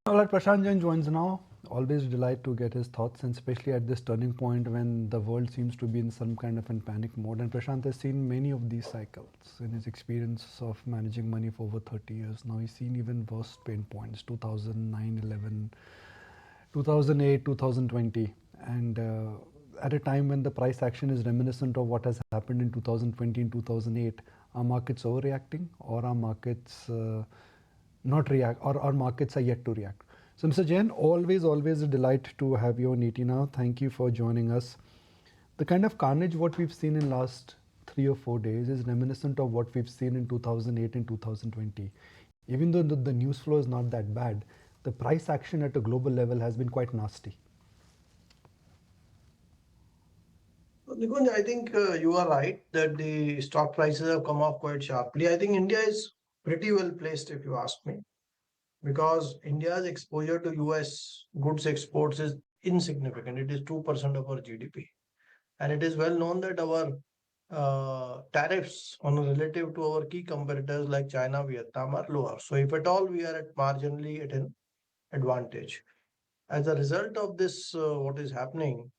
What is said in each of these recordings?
All right, Prashant Jain joins now. Always delight to get his thoughts, and especially at this turning point when the world seems to be in some kind of a panic mode. And Prashant has seen many of these cycles in his experience of managing money for over 30 years. Now he's seen even worse pain points: 2009, 11, 2008, 2020, and at a time when the price action is reminiscent of what has happened in 2020 and 2008. Are markets overreacting, or are markets not react, or our markets are yet to react? So, Mr. Jain, always a delight to have you on ET Now. Thank you for joining us. The kind of carnage what we've seen in last 3 or 4 days is reminiscent of what we've seen in 2008 and 2020. Even though the news flow is not that bad, the price action at a global level has been quite nasty. Nikunj, I think you are right that the stock prices have come off quite sharply. I think India is pretty well placed, if you ask me, because India's exposure to US goods exports is insignificant. It is 2% of our GDP. And it is well known that our tariffs on relative to our key competitors like China, Vietnam are lower. So if at all we are at marginally at an advantage. As a result of this, what is happening,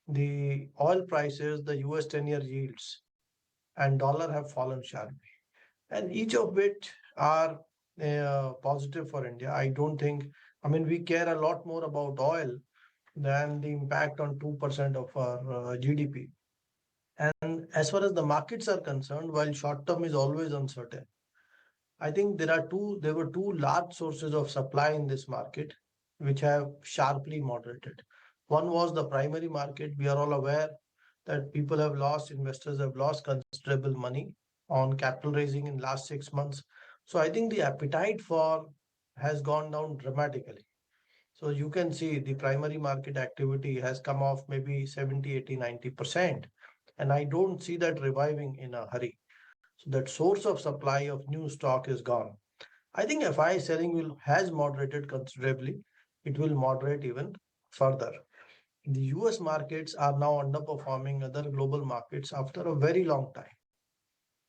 the oil prices, the US 10-year yields, and dollar have fallen sharply. And each of which are positive for India. I don't think, I mean, we care a lot more about oil than the impact on 2% of our GDP. And as far as the markets are concerned, while short term is always uncertain, I think there were two large sources of supply in this market which have sharply moderated. One was the primary market. We are all aware that investors have lost considerable money on capital raising in last 6 months. So I think the appetite for has gone down dramatically. So you can see the primary market activity has come off maybe 70, 80, 90%. And I don't see that reviving in a hurry. So that source of supply of new stock is gone. I think FI selling will has moderated considerably. It will moderate even further. The US markets are now underperforming other global markets after a very long time.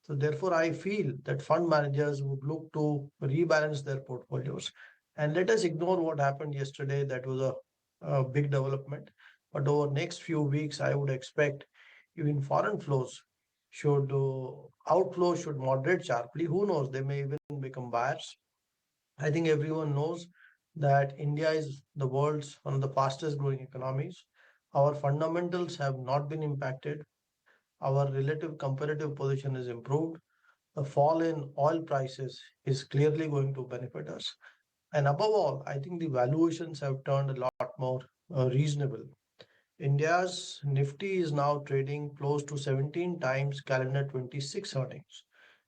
So therefore, I feel that fund managers would look to rebalance their portfolios. And let us ignore what happened yesterday. That was a big development. But over next few weeks, I would expect even foreign flows should outflows should moderate sharply. Who knows? They may even become buyers. I think everyone knows that India is the world's one of the fastest growing economies. Our fundamentals have not been impacted. Our relative competitive position is improved. The fall in oil prices is clearly going to benefit us. And above all, I think the valuations have turned a lot more reasonable. India's Nifty is now trading close to 17 times calendar 26 earnings,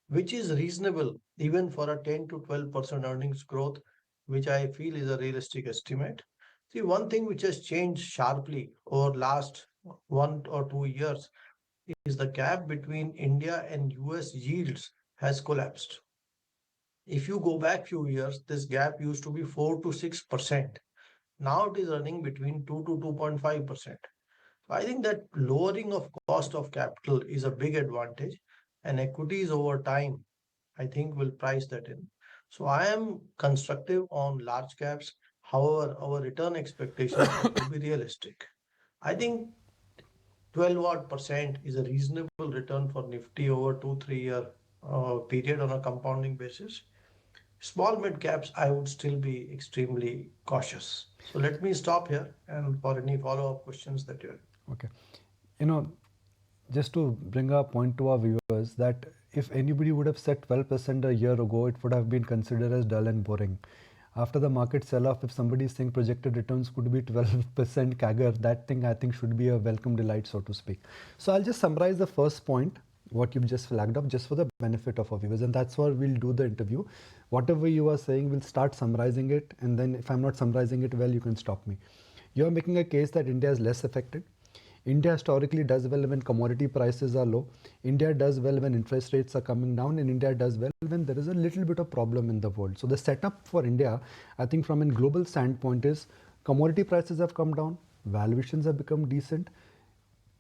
which is reasonable even for a 10 to 12% earnings growth, which I feel is a realistic estimate. See, one thing which has changed sharply over last 1 or 2 years is the gap between India and US yields has collapsed. If you go back few years, this gap used to be 4 to 6%. Now it is running between 2 to 2.5%. So I think that lowering of cost of capital is a big advantage, and equities over time, I think, will price that in. So I am constructive on large caps. However, our return expectations have to be realistic. I think 12 odd percent is a reasonable return for Nifty over 2 3 year period on a compounding basis. Small mid caps, I would still be extremely cautious. So let me stop here and for any follow up questions that you have. Okay. You know, just to bring a point to our viewers that if anybody would have said 12% a year ago, it would have been considered as dull and boring. After the market sell-off, if somebody is saying projected returns could be 12% CAGR, that thing I think should be a welcome delight, so to speak. So I'll just summarize the first point, what you've just flagged up, just for the benefit of our viewers, and that's why we'll do the interview. Whatever you are saying, we'll start summarizing it, and then if I'm not summarizing it well, you can stop me. You are making a case that India is less affected. India historically does well when commodity prices are low. India does well when interest rates are coming down, and India does well when there is a little bit of problem in the world. So the setup for India, I think from a global standpoint, is commodity prices have come down, valuations have become decent,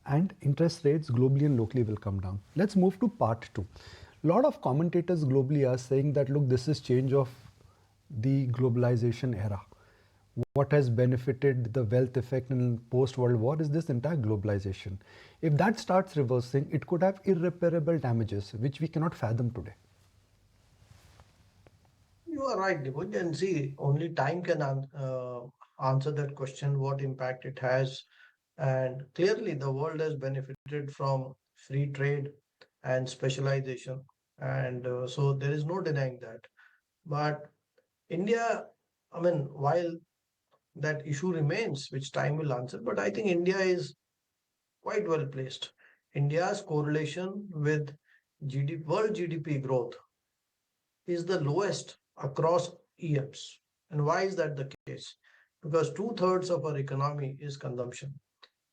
and interest rates globally and locally will come down. Let's move to part two. A lot of commentators globally are saying that, look, this is change of the globalization era. what has benefited the wealth effect in post-World War is this entire globalization. If that starts reversing, it could have irreparable damages, which we cannot fathom today. You are right, Nikunj, and see, only time can answer that question, what impact it has. And clearly, the world has benefited from free trade and specialization. And so there is no denying that. But India, I mean, while that issue remains, which time will answer, but I think India is quite well placed. India's correlation with world GDP growth is the lowest across EMs. And why is that the case? Because two-thirds of our economy is consumption,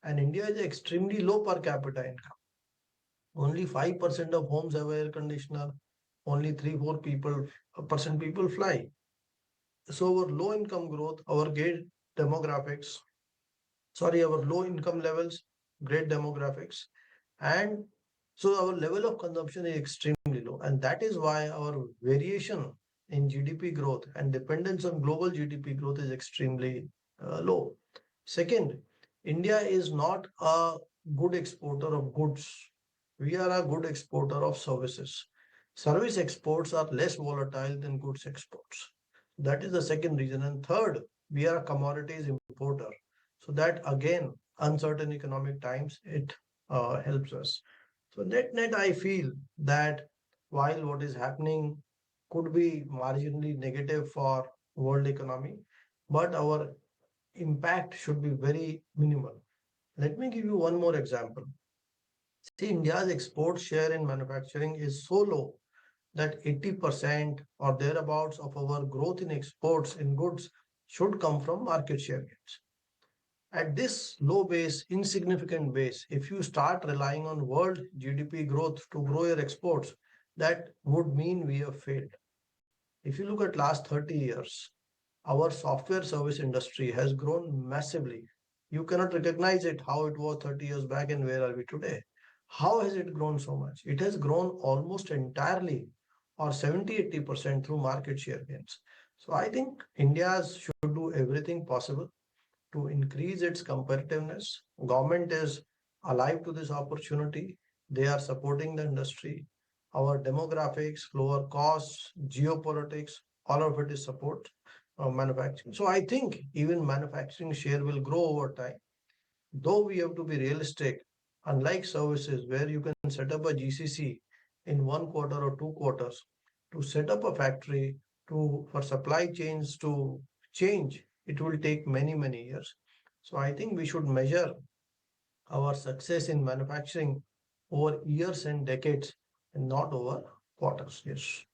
and India is extremely low per capita income. Only 5% of homes have air conditioner. Only 3 4 people percent people fly. So our low income growth, our great demographics, sorry, our low income levels, great demographics, and so our level of consumption is extremely low. And that is why our variation in GDP growth and dependence on global GDP growth is extremely low. Second, India is not a good exporter of goods. We are a good exporter of services. Service exports are less volatile than goods exports. That is the second reason. And third, we are a commodities importer. So that again, uncertain economic times, it helps us. So net, I feel that while what is happening could be marginally negative for world economy, but our impact should be very minimal. Let me give you one more example. See, India's export share in manufacturing is so low that 80% or thereabouts of our growth in exports in goods should come from market share gains. At this low base, insignificant base, if you start relying on world GDP growth to grow your exports, that would mean we have failed. If you look at last 30 years, our software service industry has grown massively. You cannot recognize it how it was 30 years back and where are we today. How has it grown so much? It has grown almost entirely or 70 80% through market share gains. So I think India should do everything possible to increase its competitiveness. Government is alive to this opportunity. They are supporting the industry. Our demographics, lower costs, geopolitics, all of it is support manufacturing. So I think even manufacturing share will grow over time. Though we have to be realistic, unlike services where you can set up a GCC in 1 quarter or 2 quarters, to set up a factory to for supply chains to change, it will take many years. So I think we should measure our success in manufacturing over years and decades and not over quarters. Yes.